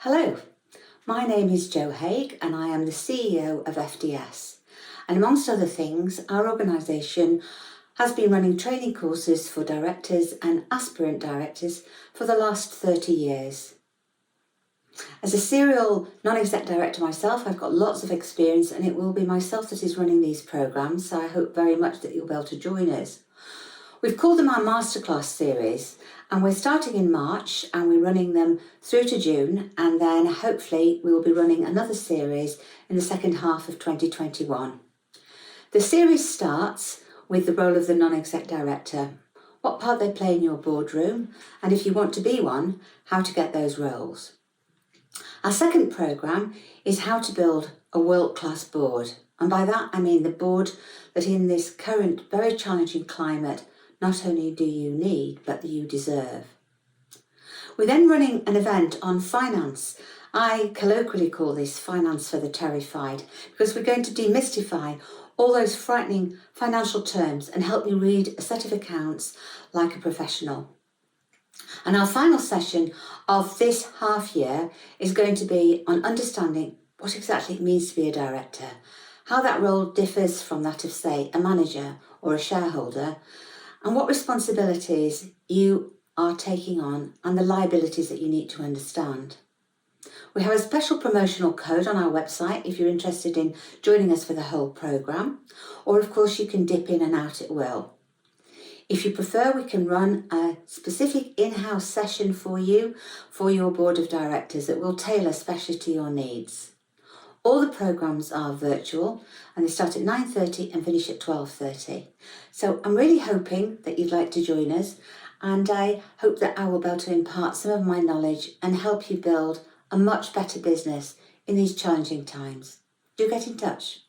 Hello, my name is Jo Haigh and I am the CEO of FDS. And amongst other things, our organisation has been running training courses for directors and aspirant directors for the last 30 years. As a serial non-exec director myself, I've got lots of experience and it will be myself that is running these programmes, so I hope very much that you'll be able to join us. We've called them our Masterclass Series and we're starting in March and we're running them through to June, and then hopefully we will be running another series in the second half of 2021. The series starts with the role of the non-exec director, what part they play in your boardroom, and if you want to be one, how to get those roles. Our second programme is how to build a world-class board, and by that I mean the board that in this current very challenging climate not only do you need, but that you deserve. We're then running an event on finance. I colloquially call this Finance for the Terrified, because we're going to demystify all those frightening financial terms and help you read a set of accounts like a professional. And our final session of this half year is going to be on understanding what exactly it means to be a director, how that role differs from that of, say, a manager or a shareholder, and what responsibilities you are taking on and the liabilities that you need to understand. We have a special promotional code on our website if you're interested in joining us for the whole programme, or of course you can dip in and out at will. If you prefer, we can run a specific in-house session for you for your board of directors that will tailor specially to your needs. All the programmes are virtual and they start at 9:30 and finish at 12:30. So I'm really hoping that you'd like to join us, and I hope that I will be able to impart some of my knowledge and help you build a much better business in these challenging times. Do get in touch.